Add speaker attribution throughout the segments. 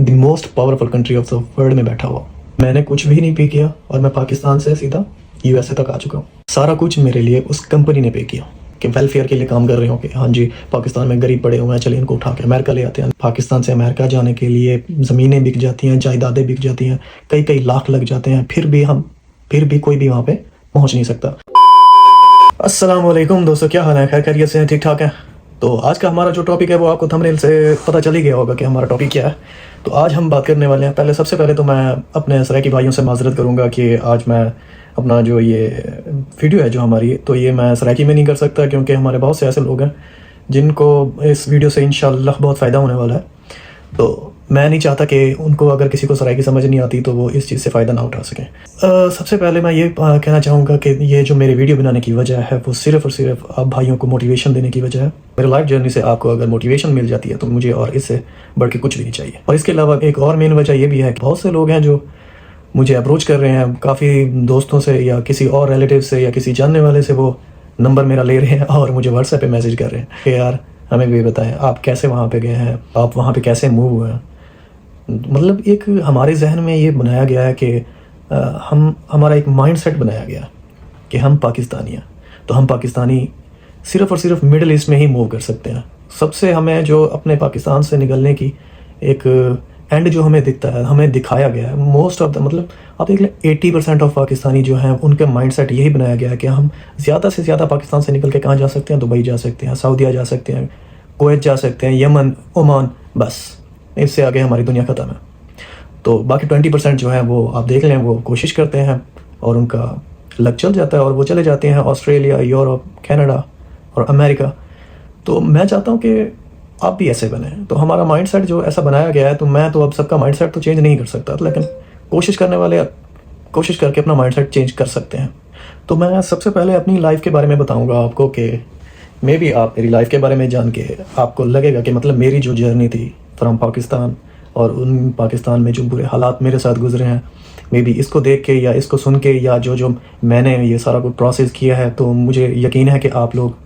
Speaker 1: The most powerful country of the world में बैठा हुआ। मैंने कुछ भी नहीं पे किया और मैं पाकिस्तान से सीधा यूएसए तक आ चुका हूँ। सारा कुछ मेरे लिए उस कंपनी ने पे किया कि वेलफेयर के लिए काम कर रहे हो कि हाँ जी पाकिस्तान में गरीब पड़े हुए हैं, चलिए इनको उठा के अमेरिका ले आते हैं। पाकिस्तान से अमेरिका जाने के लिए ज़मीनें बिक जाती हैं, जायदादें बिक जाती हैं, कई कई लाख लग जाते हैं, फिर भी कोई भी वहाँ पे पहुँच नहीं सकता। अस्सलाम वालेकुम दोस्तों, क्या हाल है? खैर खैरियत से हैं? ठीक ठाक है। तो आज का हमारा जो टॉपिक है वो आपको थंबनेल से पता चल ही गया होगा कि हमारा टॉपिक क्या है। तो आज हम बात करने वाले हैं, सबसे पहले तो मैं अपने सराइकी भाइयों से माजरत करूंगा कि आज मैं अपना जो ये वीडियो है जो हमारी, तो ये मैं सराइकी में नहीं कर सकता क्योंकि हमारे बहुत से ऐसे लोग हैं जिनको इस वीडियो से इंशाल्लाह बहुत फ़ायदा होने वाला है। तो मैं नहीं चाहता कि उनको, अगर किसी को सराइकी समझ नहीं आती तो वो इस चीज़ से फ़ायदा ना उठा सकें। सबसे पहले मैं ये कहना चाहूँगा कि ये जो मेरे वीडियो बनाने की वजह है वो सिर्फ़ और सिर्फ आप भाइयों को मोटिवेशन देने की वजह है। मेरे लाइफ जर्नी से आपको अगर मोटिवेशन मिल जाती है तो मुझे और इससे बढ़ के कुछ भी नहीं चाहिए। और इसके अलावा एक और मेन वजह ये भी है कि बहुत से लोग हैं जो मुझे अप्रोच कर रहे हैं, काफ़ी दोस्तों से या किसी और रिलेटिव से या किसी जानने वाले से वो नंबर मेरा ले रहे हैं और मुझे व्हाट्सएप पे मैसेज कर रहे हैं कि यार हमें भी बताएं आप कैसे वहाँ पे गए हैं, आप वहाँ पे कैसे मूव हुए हैं। मतलब एक हमारे जहन में ये बनाया गया है कि हमारा एक माइंडसेट बनाया गया कि हम पाकिस्तानी हैं, तो हम पाकिस्तानी सिर्फ़ और सिर्फ मिडिल ईस्ट में ही मूव कर सकते हैं। सबसे हमें जो अपने पाकिस्तान से निकलने की एक एंड जो हमें दिखता है, हमें दिखाया गया है, मोस्ट ऑफ द मतलब आप देख लें 80% ऑफ पाकिस्तानी जो हैं उनका माइंडसेट यही बनाया गया है कि हम ज़्यादा से ज़्यादा पाकिस्तान से निकल के कहाँ जा सकते हैं, दुबई जा सकते हैं, सऊदीया जा सकते हैं, कुवैत जा सकते हैं, यमन, ओमान, बस इससे आगे हमारी दुनिया ख़त्म है। तो बाकी 20% जो है वो आप देख लें वो कोशिश करते हैं और उनका लक चल जाता है और वो चले जाते हैं ऑस्ट्रेलिया, यूरोप, कनाडा और अमेरिका। तो मैं चाहता हूँ कि आप भी ऐसे बने। तो हमारा माइंडसेट जो ऐसा बनाया गया है, तो मैं तो अब सबका माइंडसेट तो चेंज नहीं कर सकता, लेकिन कोशिश करने वाले कोशिश करके अपना माइंडसेट चेंज कर सकते हैं। तो मैं सबसे पहले अपनी लाइफ के बारे में बताऊँगा आपको कि मे बी आप मेरी लाइफ के बारे में जान के आपको लगेगा कि मतलब मेरी जो जर्नी थी फ्रॉम पाकिस्तान और उन पाकिस्तान में जो बुरे हालात मेरे साथ गुजरे हैं, मे बी इसको देख के या इसको सुन के या जो मैंने ये सारा कुछ प्रोसेस किया है, तो मुझे यकीन है कि आप लोग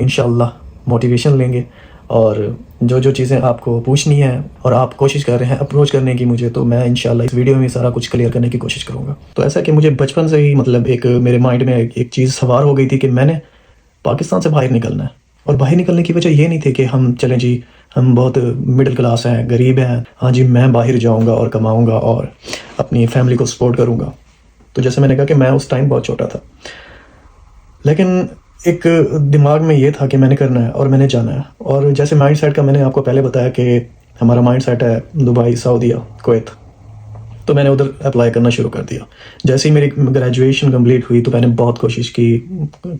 Speaker 1: इंशाल्लाह मोटिवेशन लेंगे और जो चीज़ें आपको पूछनी है और आप कोशिश कर रहे हैं अप्रोच करने की मुझे, तो मैं इंशाल्लाह इस वीडियो में सारा कुछ क्लियर करने की कोशिश करूँगा। तो ऐसा कि मुझे बचपन से ही मतलब एक मेरे माइंड में एक चीज़ सवार हो गई थी कि मैंने पाकिस्तान से बाहर निकलना है। और बाहर निकलने की वजह ये नहीं थी कि हम चलें जी हम बहुत मिडिल क्लास हैं, गरीब हैं, हाँ जी मैं बाहर जाऊंगा और कमाऊंगा और अपनी फैमिली को सपोर्ट करूंगा। तो जैसे मैंने कहा कि मैं उस टाइम बहुत छोटा था, लेकिन एक दिमाग में ये था कि मैंने करना है और मैंने जाना है। और जैसे माइंडसेट का मैंने आपको पहले बताया कि हमारा माइंडसेट है दुबई, सऊदीया, कुवैत, तो मैंने उधर अप्लाई करना शुरू कर दिया। जैसे ही मेरी ग्रेजुएशन कंप्लीट हुई तो मैंने बहुत कोशिश की।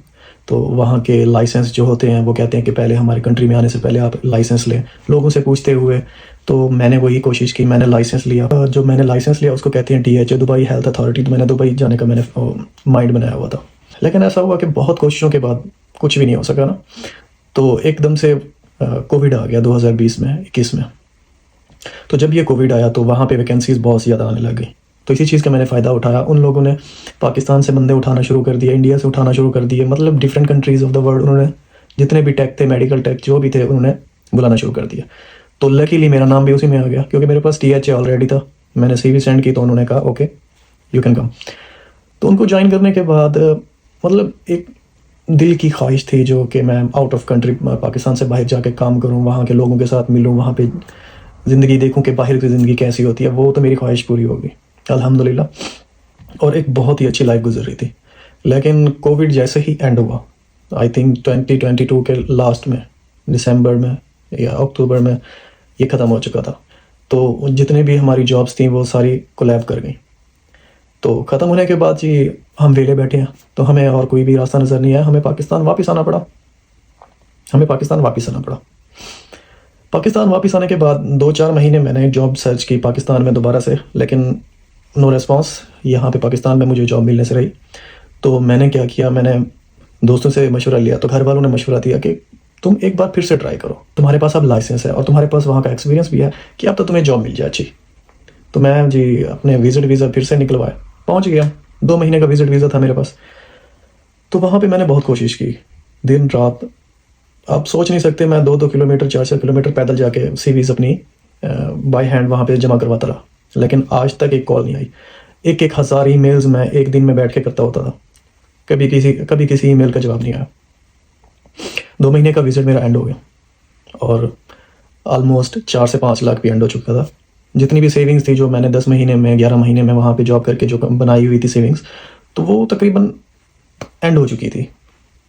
Speaker 1: तो वहाँ के लाइसेंस जो होते हैं वो कहते हैं कि पहले हमारी कंट्री में आने से पहले आप लाइसेंस लें, लोगों से पूछते हुए। तो मैंने वही कोशिश की, मैंने लाइसेंस लिया। जो मैंने लाइसेंस लिया उसको कहते हैं DHA, दुबई हेल्थ अथॉरिटी। तो मैंने दुबई जाने का मैंने माइंड बनाया हुआ था, लेकिन ऐसा हुआ कि बहुत कोशिशों के बाद कुछ भी नहीं हो सका ना। तो एकदम से कोविड आ गया 2020 में। तो जब ये कोविड आया तो वहाँ पे वैकेंसीज़ बहुत ज़्यादा आने लग गई। तो इसी चीज़ का मैंने फ़ायदा उठाया। उन लोगों ने पाकिस्तान से बंदे उठाना शुरू कर दिए, इंडिया से उठाना शुरू कर दिए, मतलब different countries of the world उन्होंने जितने भी टेक थे, मेडिकल टेक जो भी थे, उन्होंने बुलाना शुरू कर दिया। तो लकीली मेरा नाम भी उसी में आ गया क्योंकि मेरे पास DHA ऑलरेडी था। मैंने CV सेंड की तो उन्होंने कहा ओके यू कैन कम। तो उनको ज्वाइन करने के बाद मतलब एक दिल की ख्वाहिश थी जो कि मैं आउट ऑफ कंट्री पाकिस्तान से बाहर जाके काम करूँ, वहाँ के लोगों के साथ मिलूँ, वहाँ पे ज़िंदगी देखूँ कि बाहर की ज़िंदगी कैसी होती है। वो तो मेरी ख्वाहिश पूरी हो गई अल्हम्दुलिल्लाह और एक बहुत ही अच्छी लाइफ गुजर रही थी। लेकिन कोविड जैसे ही एंड हुआ, आई थिंक 2022 के लास्ट में, दिसंबर में या अक्टूबर में ये ख़त्म हो चुका था। तो जितने भी हमारी जॉब्स थी वो सारी कोलैब कर गई। तो ख़त्म होने के बाद जी हम वेले बैठे हैं, तो हमें और कोई भी रास्ता नज़र नहीं आया। हमें पाकिस्तान वापस आना पड़ा। पाकिस्तान वापस आने के बाद 2-4 महीने मैंने जॉब सर्च की पाकिस्तान में दोबारा से, लेकिन नो रिस्पॉन्स यहाँ पे पाकिस्तान में मुझे जॉब मिलने से रही। तो मैंने क्या किया, मैंने दोस्तों से मशवरा लिया। तो घर वालों ने मशवरा दिया कि तुम एक बार फिर से ट्राई करो, तुम्हारे पास अब लाइसेंस है और तुम्हारे पास वहाँ का एक्सपीरियंस भी है कि अब तो तुम्हें जॉब मिल जाए अच्छी। तो मैं जी अपने विजिट वीज़ा फिर से निकलवाया, पहुँच गया। 2 महीने का विजिट वीज़ा था मेरे पास। तो वहाँ पे मैंने बहुत कोशिश की, दिन रात। आप सोच नहीं सकते, मैं 2-2 किलोमीटर 4-4 किलोमीटर पैदल जाके CVs अपनी बाय हैंड वहाँ पे जमा करवाता रहा, लेकिन आज तक एक कॉल नहीं आई। एक हज़ार ईमेल्स मैं एक दिन में बैठ के करता होता था, कभी किसी ईमेल का जवाब नहीं आया। 2 महीने का विजिट मेरा एंड हो गया और ऑलमोस्ट 4 से 5 लाख भी एंड हो चुका था। जितनी भी सेविंग्स थी जो मैंने 10 महीने में 11 महीने में वहाँ पे जॉब करके जो बनाई हुई थी सेविंग्स, तो वो तकरीबन एंड हो चुकी थी।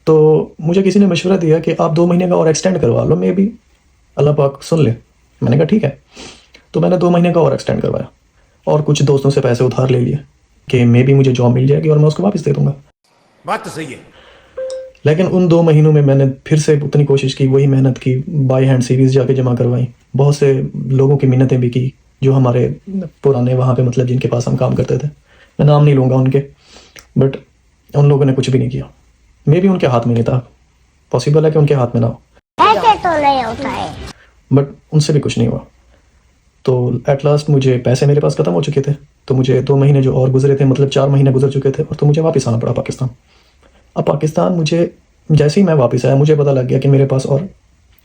Speaker 1: तो मुझे किसी ने मशवरा दिया कि आप 2 महीने का और एक्सटेंड करवा लो, मे बी अल्लाह पाक सुन ले। मैंने कहा ठीक है। तो मैंने 2 महीने का और एक्सटेंड करवाया और कुछ दोस्तों से पैसे उधार ले लिए कि मे बी मुझे जॉब मिल जाएगी और मैं उसको वापस दे दूंगा।
Speaker 2: बात तो सही है।
Speaker 1: लेकिन उन 2 महीनों में मैंने फिर से उतनी कोशिश की, वही मेहनत की, बाय हैंड सीरीज जाके जमा करवाई, बहुत से लोगों की मिन्नतें भी की जो हमारे पुराने वहाँ पे मतलब जिनके पास हम काम करते थे। मैं नाम नहीं लूँगा उनके, बट उन लोगों ने कुछ भी नहीं किया। मे भी उनके हाथ में नहीं था, पॉसिबल है कि उनके हाथ में ना हो,
Speaker 3: ऐसे तो नहीं होता है।
Speaker 1: बट उनसे भी कुछ नहीं हुआ। तो एट लास्ट मुझे पैसे मेरे पास ख़त्म हो चुके थे, तो मुझे 2 महीने जो और गुजरे थे, मतलब 4 महीने गुजर चुके थे, और तो मुझे वापस आना पड़ा पाकिस्तान। अब पाकिस्तान मुझे जैसे ही मैं वापस आया मुझे पता लग गया कि मेरे पास और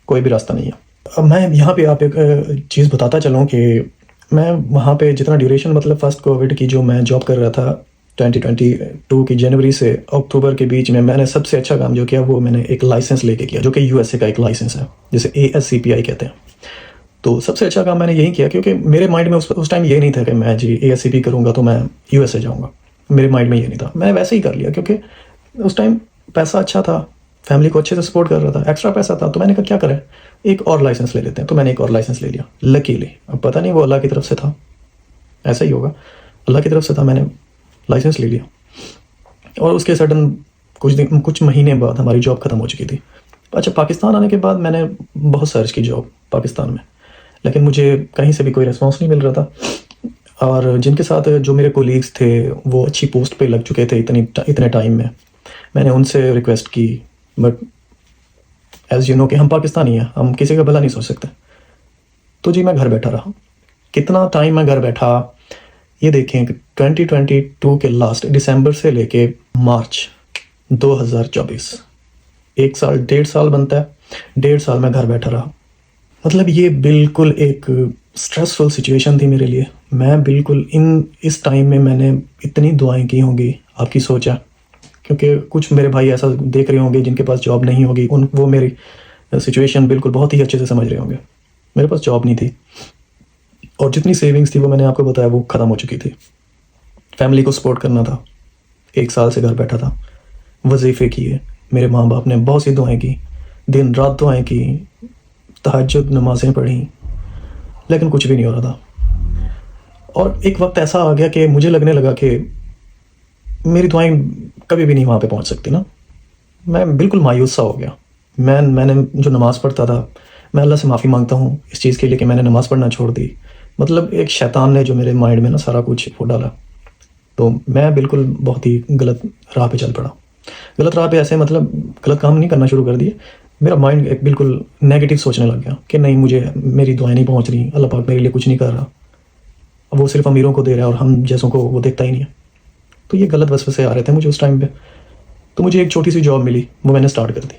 Speaker 1: कोई भी रास्ता नहीं है। अब मैं यहाँ पे आप एक चीज़ बताता चलूँ कि मैं वहाँ पे जितना ड्यूरेशन मतलब फर्स्ट कोविड की जो मैं जॉब कर रहा था 2022 की जनवरी से अक्टूबर के बीच में, मैंने सबसे अच्छा काम जो किया वो मैंने एक लाइसेंस लेके किया, जो कि यूएसए का एक लाइसेंस है जिसे ASCPI कहते हैं। तो सबसे अच्छा काम मैंने यही किया, क्योंकि मेरे माइंड में उस टाइम ये नहीं था कि मैं जी ASCP करूँगा तो मैं यूएसए जाऊँगा। मेरे माइंड में ये नहीं था, मैंने वैसे ही कर लिया क्योंकि उस टाइम पैसा अच्छा था, फैमिली को अच्छे से सपोर्ट कर रहा था, एक्स्ट्रा पैसा था। तो मैंने कहा क्या करें, एक और लाइसेंस ले लेते हैं। तो मैंने एक और लाइसेंस ले लिया लकीली। अब पता नहीं वो अल्लाह की तरफ से था, ऐसा ही होगा, अल्लाह की तरफ से था, मैंने लाइसेंस ले लिया। और उसके सडन कुछ महीने बाद हमारी जॉब ख़त्म हो चुकी थी। अच्छा, पाकिस्तान आने के बाद मैंने बहुत सर्च की जॉब पाकिस्तान में, लेकिन मुझे कहीं से भी कोई रिस्पॉन्स नहीं मिल रहा था। और जिनके साथ जो मेरे कोलीग्स थे वो अच्छी पोस्ट पे लग चुके थे इतने टाइम में, मैंने उनसे रिक्वेस्ट की, बट एज यू नो कि हम पाकिस्तानी हैं, हम किसी का भला नहीं सोच सकते। तो जी मैं घर बैठा रहा। कितना टाइम मैं घर बैठा, ये देखें कि 2022 के लास्ट दिसंबर से लेके मार्च 2024, 1 साल 1.5 साल बनता है, 1.5 साल मैं घर बैठा रहा। मतलब ये बिल्कुल एक स्ट्रेसफुल सिचुएशन थी मेरे लिए। मैं बिल्कुल इस टाइम में मैंने इतनी दुआएं की होंगी, आपकी सोच है, क्योंकि कुछ मेरे भाई ऐसा देख रहे होंगे जिनके पास जॉब नहीं होगी, वो मेरी सिचुएशन बिल्कुल बहुत ही अच्छे से समझ रहे होंगे। मेरे पास जॉब नहीं थी और जितनी सेविंग्स थी वो मैंने आपको बताया वो ख़त्म हो चुकी थी। फैमिली को सपोर्ट करना था, 1 साल से घर बैठा था, वजीफ़े किए, मेरे माँ बाप ने बहुत सी दुआएं की, दिन रात दुआएं की, तहज्जुद नमाज़ें पढ़ी, लेकिन कुछ भी नहीं हो रहा था। और एक वक्त ऐसा आ गया कि मुझे लगने लगा कि मेरी दुआएं कभी भी नहीं वहाँ पे पहुँच सकती ना। मैं बिल्कुल मायूस सा हो गया। मैंने जो नमाज़ पढ़ता था, मैं अल्लाह से माफ़ी मांगता हूँ इस चीज़ के लिए कि मैंने नमाज़ पढ़ना छोड़ दी। मतलब एक शैतान ने जो मेरे माइंड में ना सारा कुछ वो डाला, तो मैं बिल्कुल बहुत ही गलत राह पे चल पड़ा। गलत राह पे ऐसे मतलब गलत काम नहीं करना शुरू कर दिए, मेरा माइंड एक बिल्कुल नेगेटिव सोचने लग गया कि नहीं, मुझे मेरी दुआएं नहीं पहुँच रही, अल्लाह पाक मेरे लिए कुछ नहीं कर रहा, वो सिर्फ अमीरों को दे रहा है और हम जैसों को वो देखता ही नहीं है। तो ये गलत वसवसे आ रहे थे मुझे उस टाइम पे। तो मुझे एक छोटी सी जॉब मिली, वो मैंने स्टार्ट कर दी।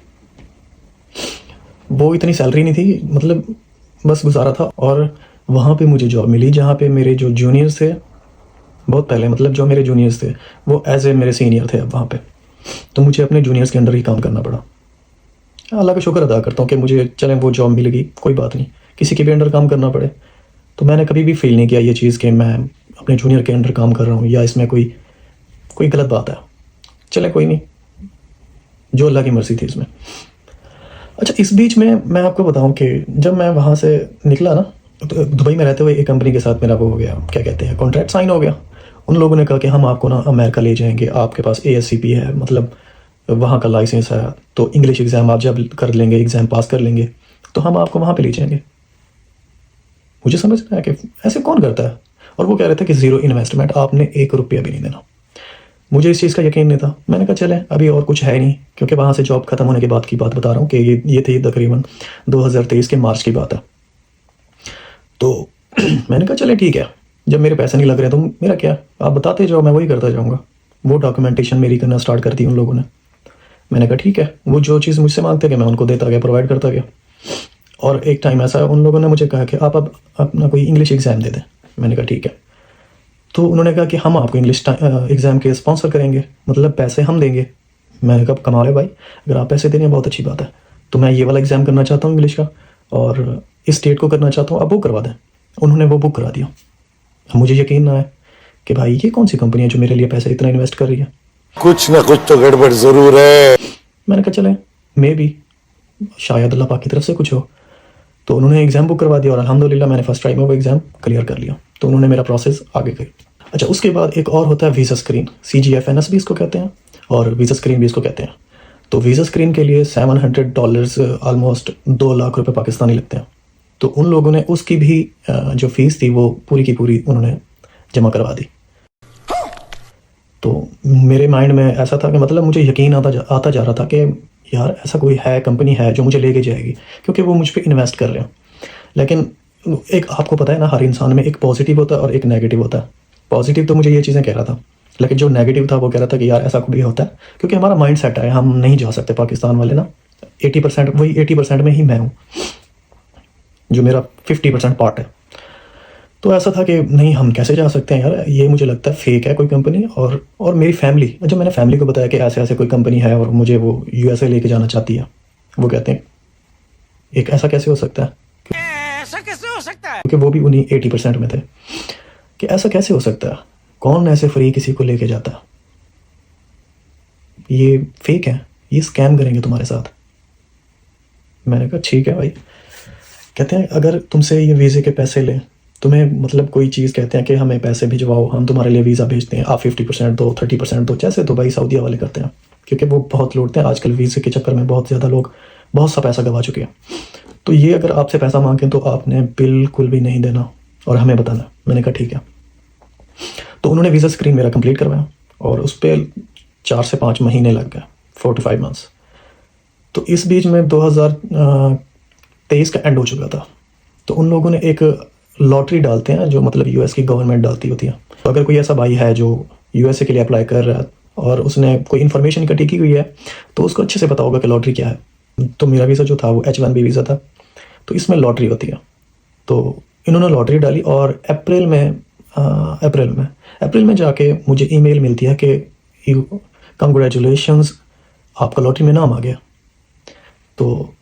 Speaker 1: वो इतनी सैलरी नहीं थी, मतलब बस गुजारा था। और वहाँ पे मुझे जॉब मिली जहाँ पे मेरे जो जूनियर्स थे, बहुत पहले मतलब जो मेरे जूनियर्स थे वो एज ए मेरे सीनियर थे अब वहाँ पे। तो मुझे अपने जूनियर्स के अंडर ही काम करना पड़ा। अल्लाह का शुक्र अदा करता हूँ कि मुझे चलें वो जॉब मिल गई, कोई बात नहीं, किसी के भी अंडर काम करना पड़े। तो मैंने कभी भी फील नहीं किया ये चीज़ कि मैं अपने जूनियर के अंडर काम कर रहा हूँ या इसमें कोई गलत बात है। चले कोई नहीं, जो अल्लाह की मर्ज़ी थी इसमें। अच्छा, इस बीच में मैं आपको बताऊं कि जब मैं वहाँ से निकला ना, तो दुबई में रहते हुए एक कंपनी के साथ मेरा वो हो गया, क्या कहते हैं, कॉन्ट्रैक्ट साइन हो गया। उन लोगों ने कहा कि हम आपको ना अमेरिका ले जाएंगे, आपके पास ASCP है, मतलब वहाँ का लाइसेंस है, तो इंग्लिश एग्ज़ाम आप जब कर लेंगे, एग्ज़ाम पास कर लेंगे, तो हम आपको वहाँ पे ले जाएंगे। मुझे समझ नहीं आया कि ऐसे कौन करता है। और वो कह रहे थे कि ज़ीरो इन्वेस्टमेंट, आपने 1 रुपया भी नहीं देना। मुझे इस चीज़ का यकीन नहीं था। मैंने कहा चले अभी और कुछ है नहीं, क्योंकि वहाँ से जॉब ख़त्म होने के बाद की बात बता रहा हूँ कि ये थी तकरीबन 2023 के मार्च की बात है। तो मैंने कहा चले ठीक है, जब मेरे पैसे नहीं लग रहे तो मेरा क्या, आप बताते जाओ, मैं वही करता जाऊँगा। वो डॉक्यूमेंटेशन मेरी करना स्टार्ट कर दी उन लोगों ने। मैंने कहा ठीक है, वो जो चीज़ मुझसे मांगते गए मैं उनको देता गया, प्रोवाइड करता गया। और एक टाइम ऐसा उन लोगों ने मुझे कहा कि आप अब अपना कोई इंग्लिश एग्ज़ाम दे दें। मैंने कहा ठीक है। तो उन्होंने कहा कि हम आपको इंग्लिश एग्ज़ाम के स्पॉन्सर करेंगे, मतलब पैसे हम देंगे। मैंने कहा कमाल है भाई, अगर आप पैसे दे रहे हैं बहुत अच्छी बात है। तो मैं ये वाला एग्ज़ाम करना चाहता हूँ इंग्लिश का, और इस स्टेट को करना चाहता हूँ, आप वो करवा दें। उन्होंने वो बुक करा दिया। अब मुझे यकीन ना है कि भाई ये कौन सी कंपनी है जो मेरे लिए पैसे इतना इन्वेस्ट कर रही है।
Speaker 2: कुछ ना कुछ तो गड़बड़ जरूर है।
Speaker 1: मैंने कहा चले, मे बी शायद अल्लाह पाक की तरफ से कुछ हो। तो उन्होंने एग्ज़ाम बुक करवा दिया और अल्हम्दुलिल्लाह मैंने फर्स्ट टाइम में वो एग्ज़ाम क्लियर कर लिया। तो उन्होंने मेरा प्रोसेस आगे करी। अच्छा, उसके बाद एक और होता है वीज़ा स्क्रीन, CGFNS भी इसको कहते हैं और वीज़ा स्क्रीन भी इसको कहते हैं। तो वीज़ा स्क्रीन के लिए $700 ऑलमोस्ट 2 लाख रुपए पाकिस्तानी लगते हैं। तो उन लोगों ने उसकी भी जो फ़ीस थी वो पूरी की पूरी उन्होंने जमा करवा दी। तो मेरे माइंड में ऐसा था कि मतलब मुझे यकीन आता जा रहा था कि यार ऐसा कोई है, कंपनी है जो मुझे लेके जाएगी, क्योंकि वो मुझ पे इन्वेस्ट कर रहे हैं। लेकिन एक आपको पता है ना, हर इंसान में एक पॉजिटिव होता है और एक नेगेटिव होता है। पॉजिटिव तो मुझे ये चीज़ें कह रहा था, लेकिन जो नेगेटिव था वो कह रहा था कि यार ऐसा भी होता है, क्योंकि हमारा माइंड सेट है, हम नहीं जा सकते पाकिस्तान वाले ना। 80% वही 80% में ही मैं हूँ, जो मेरा 50% पार्ट है। तो ऐसा था कि नहीं, हम कैसे जा सकते हैं यार, ये मुझे लगता है फेक है कोई कंपनी। और मेरी फैमिली, जब मैंने फैमिली को बताया कि ऐसे ऐसे कोई कंपनी है और मुझे वो USA लेके जाना चाहती है, वो कहते हैं एक ऐसा कैसे हो सकता है,
Speaker 4: ऐसा कैसे हो सकता है?
Speaker 1: क्योंकि वो भी उन्हीं 80% में थे, कि ऐसा कैसे हो सकता है, कौन ऐसे फ्री किसी को लेके जाता है, ये फेक है, ये स्कैम करेंगे तुम्हारे साथ। मैंने कहा ठीक है भाई। कहते हैं अगर तुमसे ये वीज़े के पैसे लें, तुम्हें मतलब कोई चीज़ कहते हैं कि हमें पैसे भिजवाओ, हम तुम्हारे लिए वीज़ा भेजते हैं, आप 50% दो, 30% दो, जैसे दुबई सऊदीया वाले करते हैं, क्योंकि वो बहुत लूटते हैं आजकल। वीज़े के चक्कर में बहुत ज़्यादा लोग बहुत सा पैसा गवा चुके हैं। तो ये अगर आपसे पैसा मांगें तो आपने बिल्कुल भी नहीं देना और हमें बताना। मैंने कहा ठीक है। तो उन्होंने वीज़ा स्क्रीन मेरा कंप्लीट करवाया और उस पर 4 से 5 महीने लग गए, 4 to 5 months। तो इस बीच में 2023 का एंड हो चुका था। तो उन लोगों ने एक लॉटरी डालते हैं, जो मतलब US की गवर्नमेंट डालती होती है। तो अगर कोई ऐसा भाई है जो USA के लिए अप्लाई कर रहा है और उसने कोई इन्फॉर्मेशन इकट्ठी की हुई है, तो उसको अच्छे से पता होगा कि लॉटरी क्या है। तो मेरा वीज़ा जो था वो H1B वीज़ा था, तो इसमें लॉटरी होती है। तो इन्होंने लॉटरी डाली और अप्रैल में जाके मुझे ईमेल मिलती है कि कंग्रेचुलेशंस, आपका लॉटरी में नाम आ गया। तो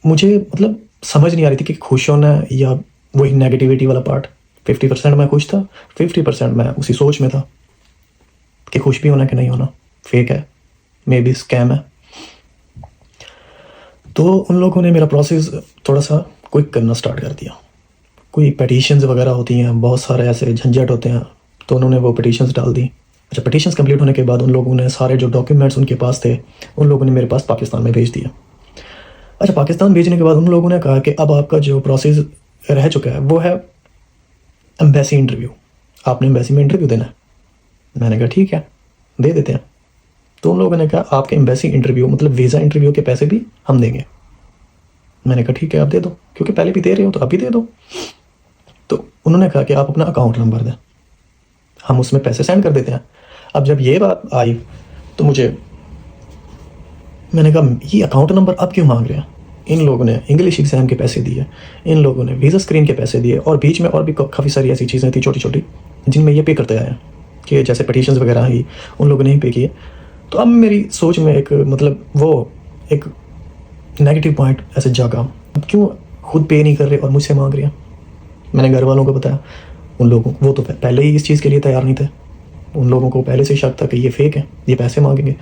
Speaker 1: मुझे मतलब समझ नहीं आ रही थी कि खुश होना है या वही नेगेटिविटी वाला पार्ट। 50% मैं खुश था, 50% मैं उसी सोच में था कि खुश भी होना कि नहीं होना, फेक है, मे बी स्कैम है। तो उन लोगों ने मेरा प्रोसेस थोड़ा सा क्विक करना स्टार्ट कर दिया। कोई पटिशन्स वगैरह होती हैं, बहुत सारे ऐसे झंझट होते हैं, तो उन्होंने वो पटिशन्स डाल दी। अच्छा, पटिशन्स कंप्लीट होने के बाद उन लोगों ने सारे जो डॉक्यूमेंट्स उनके पास थे, उन लोगों ने मेरे पास पाकिस्तान में भेज दिया। अच्छा, पाकिस्तान भेजने के बाद उन लोगों ने कहा कि अब आपका जो प्रोसेस रह चुका है वो है एम्बेसी इंटरव्यू, आपने एम्बेसी में इंटरव्यू देना है। मैंने कहा ठीक है, दे देते हैं। तो उन लोगों ने कहा आपके एम्बेसी इंटरव्यू मतलब वीज़ा इंटरव्यू के पैसे भी हम देंगे। मैंने कहा ठीक है, आप दे दो, क्योंकि पहले भी दे रहे हो तो अभी दे दो। तो उन्होंने कहा कि आप अपना अकाउंट नंबर दें, हम उसमें पैसे सेंड कर देते हैं। अब जब ये बात आई तो मैंने कहा ये अकाउंट नंबर अब क्यों मांग रहे हैं। इन लोगों ने इंग्लिश एग्ज़ाम के पैसे दिए, इन लोगों ने वीज़ा स्क्रीन के पैसे दिए, और बीच में और भी काफ़ी सारी ऐसी चीज़ें थी छोटी छोटी जिनमें ये पे करते आए हैं, कि जैसे पटिशन्स वगैरह ही उन लोगों ने ही पे किए। तो अब मेरी सोच में एक मतलब वो एक नेगेटिव पॉइंट ऐसे जागा, अब क्यों खुद पे नहीं कर रहे और मुझसे मांग रहे हैं। मैंने घर वालों को बताया, उन लोगों वो तो पहले ही इस चीज़ के लिए तैयार नहीं थे। उन लोगों को पहले से शक था कि ये फेक है, ये पैसे मांगेंगे।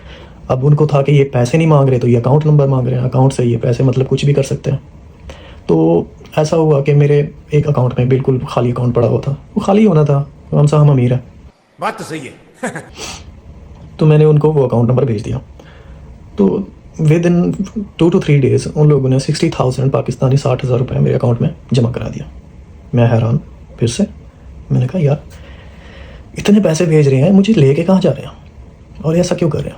Speaker 1: अब उनको था कि ये पैसे नहीं मांग रहे तो ये अकाउंट नंबर मांग रहे हैं, अकाउंट से ये पैसे मतलब कुछ भी कर सकते हैं। तो ऐसा हुआ कि मेरे एक अकाउंट में बिल्कुल खाली अकाउंट पड़ा हुआ था, वो खाली होना था, हम अमीर है।
Speaker 4: बात तो सही है।
Speaker 1: तो मैंने उनको वो अकाउंट नंबर भेज दिया। तो विद इन 2 to 3 days उन लोगों ने 60,000 पाकिस्तानी, 60,000 रुपये मेरे अकाउंट में जमा करा दिया। मैं हैरान फिर से, मैंने कहा यार इतने पैसे भेज रहे हैं, मुझे लेके कहाँ जा रहे हैं और ऐसा क्यों कर रहे हैं।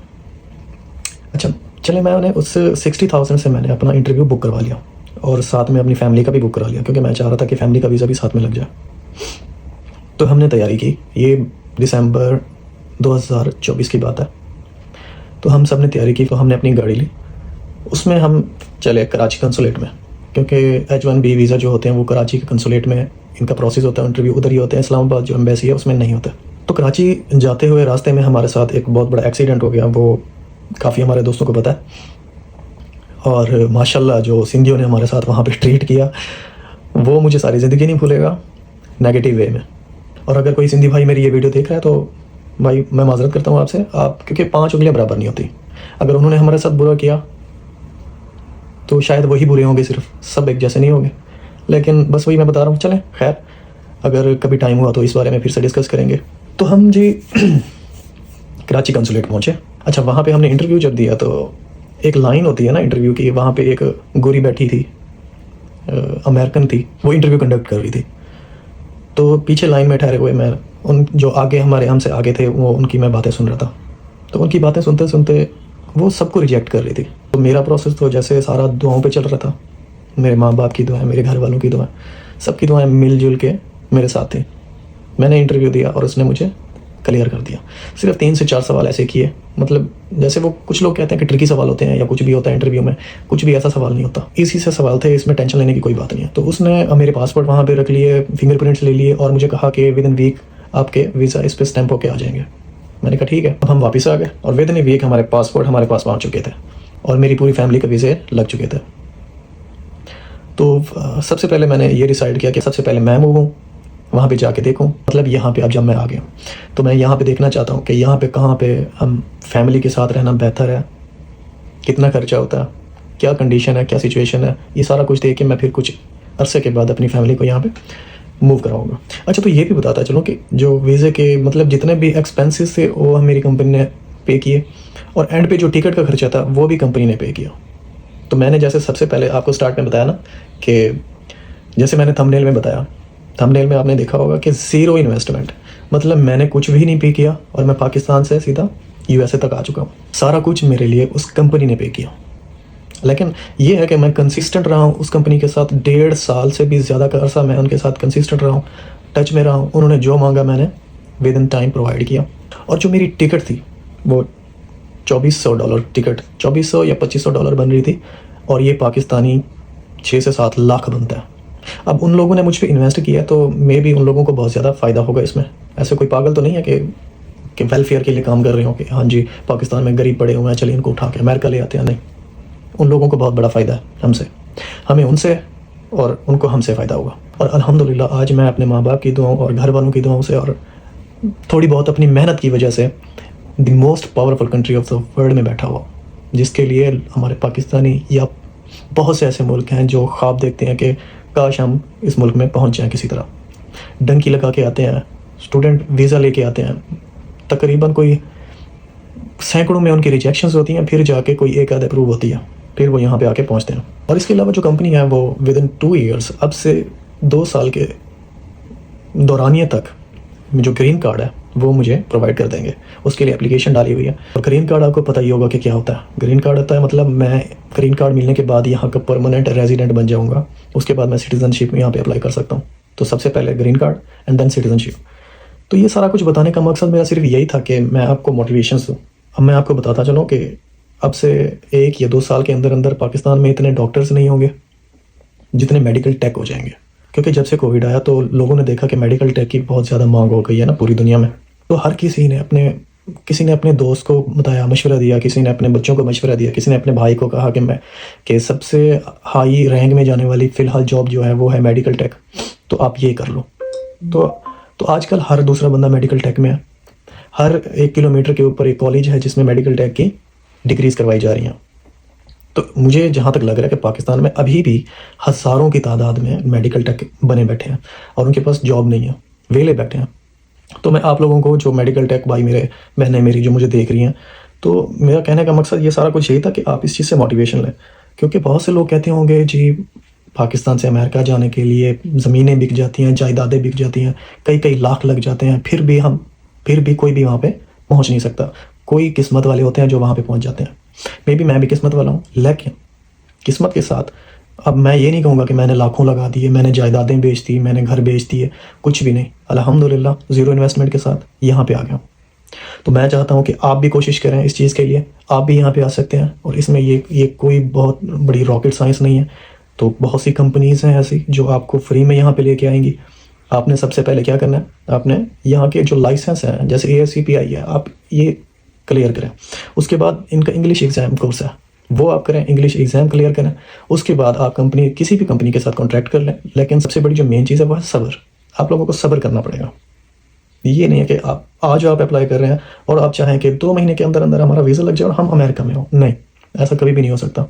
Speaker 1: अच्छा चले, मैंने उस 60,000 से मैंने अपना इंटरव्यू बुक करवा लिया और साथ में अपनी फैमिली का भी बुक करा लिया, क्योंकि मैं चाह रहा था कि फैमिली का वीज़ा भी साथ में लग जाए। तो हमने तैयारी की, ये दिसंबर 2024 की बात है। तो हम सब ने तैयारी की, तो हमने अपनी गाड़ी ली उसमें हम चले कराची कंसुलेट में, क्योंकि H1B वीज़ा जो होते हैं वो कराची के कंसुलेट में इनका प्रोसेस होता है, इंटरव्यू उधर ही होते हैं। इस्लामाबाद जो एम्बेसी है उसमें नहीं होता। तो कराची जाते हुए रास्ते में हमारे साथ एक बहुत बड़ा एक्सीडेंट हो गया, वो काफ़ी हमारे दोस्तों को पता है। और माशाल्लाह जो सिंधियों ने हमारे साथ वहाँ पे ट्रीट किया वो मुझे सारी ज़िंदगी नहीं भूलेगा, नेगेटिव वे में। और अगर कोई सिंधी भाई मेरी ये वीडियो देख रहा है तो भाई मैं माजरत करता हूँ आपसे, आप क्योंकि 5 उंगलियां बराबर नहीं होती। अगर उन्होंने हमारे साथ बुरा किया तो शायद वही बुरे होंगे, सिर्फ सब एक जैसे नहीं होंगे। लेकिन बस वही मैं बता रहा हूँ। चलें खैर, अगर कभी टाइम हुआ तो इस बारे में फिर से डिस्कस करेंगे। तो हम जी कराची कंसुलेट पहुँचे। अच्छा, वहाँ पे हमने इंटरव्यू जब दिया तो एक लाइन होती है ना इंटरव्यू की, वहाँ पे एक गोरी बैठी थी, अमेरिकन थी, वो इंटरव्यू कंडक्ट कर रही थी। तो पीछे लाइन में ठहरे हुए मैं उन जो आगे हमारे हमसे आगे थे वो उनकी मैं बातें सुन रहा था। तो उनकी बातें सुनते सुनते वो सबको रिजेक्ट कर रही थी। तो मेरा प्रोसेस तो जैसे सारा दुआओं पे चल रहा था। मेरे माँ बाप की दुआएं, मेरे घर वालों की दुआएं, सबकी दुआएं मिलजुल के मेरे साथ थी। मैंने इंटरव्यू दिया और उसने मुझे क्लियर कर दिया। सिर्फ 3 से 4 सवाल ऐसे किए, मतलब जैसे वो कुछ लोग कहते हैं कि ट्रिकी सवाल होते हैं या कुछ भी होता है इंटरव्यू में, कुछ भी ऐसा सवाल नहीं होता। इसी से सवाल थे, इसमें टेंशन लेने की कोई बात नहीं है। तो उसने मेरे पासपोर्ट वहाँ पे रख लिए, फिंगरप्रिंट्स ले लिए और मुझे कहा कि विद इन वीक आपके वीज़ा इस पर स्टैंप होके आ जाएंगे। मैंने कहा ठीक है। अब हम वापस आ गए और विद इन वीक हमारे पासपोर्ट हमारे पास पहुँच चुके थे और मेरी पूरी फैमिली के वीज़े लग चुके थे। तो सबसे पहले मैंने ये डिसाइड किया कि सबसे पहले मैं मूव हूँ, वहाँ पे जाके देखूँ। मतलब यहाँ पे अब जब मैं आ गया तो मैं यहाँ पे देखना चाहता हूँ कि यहाँ पे कहाँ पे हम फैमिली के साथ रहना बेहतर है, कितना खर्चा होता है, क्या कंडीशन है, क्या सिचुएशन है। ये सारा कुछ देख के मैं फिर कुछ अरसे के बाद अपनी फैमिली को यहाँ पे मूव कराऊंगा। अच्छा, तो ये भी बताता चलो कि जो वीज़े के मतलब जितने भी एक्सपेंसेस थे वो मेरी कंपनी ने पे किए और एंड पे जो टिकट का खर्चा था वो भी कंपनी ने पे किया। तो मैंने जैसे सबसे पहले आपको स्टार्ट में बताया ना कि जैसे मैंने थंबनेल में बताया, थंबनेल में आपने देखा होगा कि ज़ीरो इन्वेस्टमेंट, मतलब मैंने कुछ भी नहीं पे किया और मैं पाकिस्तान से सीधा USA तक आ चुका हूँ। सारा कुछ मेरे लिए उस कंपनी ने पे किया। लेकिन ये है कि मैं कंसिस्टेंट रहा हूँ उस कंपनी के साथ, 1.5 साल से भी ज़्यादा का अरसा मैं उनके साथ कंसिस्टेंट रहा हूँ, टच में रहा हूँ। उन्होंने जो मांगा मैंने विद इन टाइम प्रोवाइड किया। और जो मेरी टिकट थी वो $2400 टिकट, $2400 या $2500 बन रही थी और ये पाकिस्तानी 6 से 7 लाख बनता है। अब उन लोगों ने मुझ पर इन्वेस्ट किया तो मे भी उन लोगों को बहुत ज़्यादा फ़ायदा होगा इसमें। ऐसे कोई पागल तो नहीं है कि वेलफेयर के लिए काम कर रहे हो कि हाँ जी पाकिस्तान में गरीब पड़े हुए हैं, चलिए इनको उठा के अमेरिका ले आते हैं। नहीं, उन लोगों को बहुत बड़ा फ़ायदा है हमसे, हमें उनसे और उनको हमसे फ़ायदा होगा। और अल्हम्दुलिल्लाह आज मैं अपने माँ बाप की दुआओं और घर वालों की दुआओं से और थोड़ी बहुत अपनी मेहनत की वजह से the most powerful country of the world में बैठा हुआ, जिसके लिए हमारे पाकिस्तानी या बहुत से ऐसे मुल्क हैं जो ख्वाब देखते हैं कि काश हम इस मुल्क में पहुंच जाएं किसी तरह। डंकी लगा के आते हैं, स्टूडेंट वीज़ा लेके आते हैं, तकरीबन कोई सैकड़ों में उनकी रिजेक्शंस होती हैं, फिर जाके कोई एक आध अप्रूव होती है, फिर वो यहाँ पे आके पहुँचते हैं। और इसके अलावा जो कंपनी है वो विद इन 2 ईयर्स, अब से 2 साल के दौरानिए तक जो ग्रीन कार्ड है वो मुझे प्रोवाइड कर देंगे। उसके लिए एप्लीकेशन डाली हुई है। और ग्रीन कार्ड आपको पता ही होगा कि क्या होता है। ग्रीन कार्ड होता है मतलब मैं ग्रीन कार्ड मिलने के बाद यहाँ का परमानेंट रेजिडेंट बन जाऊँगा, उसके बाद मैं सिटीजनशिप में यहाँ पे अप्लाई कर सकता हूँ। तो सबसे पहले green card and then citizenship. तो ये सारा कुछ बताने का मकसद मेरा सिर्फ यही था कि मैं आपको मोटिवेशन दूँ। अब मैं आपको बताता चलूँ कि अब से 1 या 2 साल के अंदर अंदर पाकिस्तान में इतने डॉक्टर्स नहीं होंगे जितने मेडिकल टेक हो जाएंगे। क्योंकि जब से कोविड आया तो लोगों ने देखा कि मेडिकल टेक की बहुत ज़्यादा मांग हो गई है ना पूरी दुनिया में। तो हर किसी ने अपने दोस्त को बताया, मशवरा दिया, किसी ने अपने बच्चों को मशवरा दिया, किसी ने अपने भाई को कहा कि सबसे हाई रैंक में जाने वाली फ़िलहाल जॉब जो है वो है मेडिकल टेक, तो आप ये कर लो। तो आजकल हर दूसरा बंदा मेडिकल टेक में है। हर 1 किलोमीटर के ऊपर एक कॉलेज है जिसमें मेडिकल टेक की डिग्रीज़ करवाई जा रही हैं। तो मुझे जहाँ तक लग रहा है कि पाकिस्तान में अभी भी हज़ारों की तादाद में मेडिकल टेक बने बैठे हैं और उनके पास जॉब नहीं है, वेले बैठे हैं। तो मैं आप लोगों को जो मेडिकल टेक भाई मेरे बहनें मेरी जो मुझे देख रही हैं, तो मेरा कहने का मकसद ये सारा कुछ यही था कि आप इस चीज़ से मोटिवेशन लें। क्योंकि बहुत से लोग कहते होंगे जी पाकिस्तान से अमेरिका जाने के लिए ज़मीनें बिक जाती हैं, जायदादें बिक जाती हैं, कई लाख लग जाते हैं, फिर भी कोई भी वहाँ पे पहुँच नहीं सकता। कोई किस्मत वाले होते हैं जो वहाँ पे पहुँच जाते हैं। मे बी मैं भी किस्मत वाला हूँ, लेकिन किस्मत के साथ अब मैं ये नहीं कहूँगा कि मैंने लाखों लगा दिए, मैंने जायदादें बेच दी, मैंने घर बेच दिए, कुछ भी नहीं। अल्हम्दुलिल्लाह ज़ीरो इन्वेस्टमेंट के साथ यहाँ पे आ गया हूँ। तो मैं चाहता हूँ कि आप भी कोशिश करें इस चीज़ के लिए, आप भी यहाँ पे आ सकते हैं। और इसमें ये कोई बहुत बड़ी रॉकेट साइंस नहीं है। तो बहुत सी कंपनीज़ हैं ऐसी जो आपको फ्री में यहाँ पे लेके आएंगी। आपने सबसे पहले क्या करना है, आपने यहाँ के जो लाइसेंस हैं जैसे ASCPI है, आप ये क्लियर करें। उसके बाद इनका इंग्लिश एग्ज़ाम कोर्स है, वो आप करें, इंग्लिश एग्ज़ाम क्लियर करें। उसके बाद आप किसी भी कंपनी के साथ कॉन्ट्रैक्ट कर लें। लेकिन सबसे बड़ी जो मेन चीज़ है वो है सब्र। आप लोगों को सब्र करना पड़ेगा। ये नहीं है कि आप आज आप अप्लाई कर रहे हैं और आप चाहें कि 2 महीने के अंदर अंदर हमारा वीज़ा लग जाए और हम अमेरिका में हो। नहीं, ऐसा कभी भी नहीं हो सकता।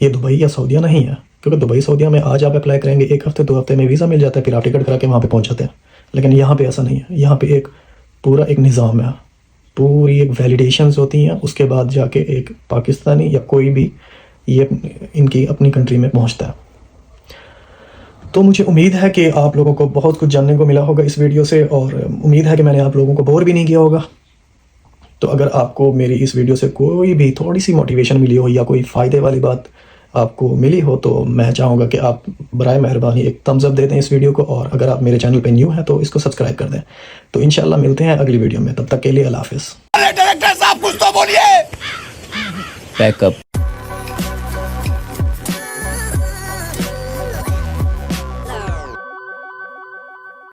Speaker 1: ये दुबई या सऊदीया नहीं है, क्योंकि दुबई सऊदीया में आज आप अप्लाई करेंगे, 1 हफ्ते 2 हफ्ते में वीज़ा मिल जाता है, फिर आप टिकट करा के वहाँ पे पहुँच जाते हैं। लेकिन यहाँ पे ऐसा नहीं है। यहाँ पे एक पूरा एक निज़ाम है, पूरी एक वैलिडेशंस होती हैं, उसके बाद जाके एक पाकिस्तानी या कोई भी ये इनकी अपनी कंट्री में पहुँचता है। तो मुझे उम्मीद है कि आप लोगों को बहुत कुछ जानने को मिला होगा इस वीडियो से, और उम्मीद है कि मैंने आप लोगों को बोर भी नहीं किया होगा। तो अगर आपको मेरी इस वीडियो से कोई भी थोड़ी सी मोटिवेशन मिली हो या कोई फ़ायदे वाली बात आपको मिली हो, तो मैं चाहूँगा कि आप बराए मेहरबानी एक थम्स अप दे दें इस वीडियो को। और अगर आप मेरे चैनल पे न्यू हैं तो इसको सब्सक्राइब कर दें। तो इंशाल्लाह मिलते हैं अगली वीडियो में, तब तक के लिए अल्लाह हाफिज़।
Speaker 4: डायरेक्टर साहब कुछ तो बोलिए।
Speaker 5: पैकअप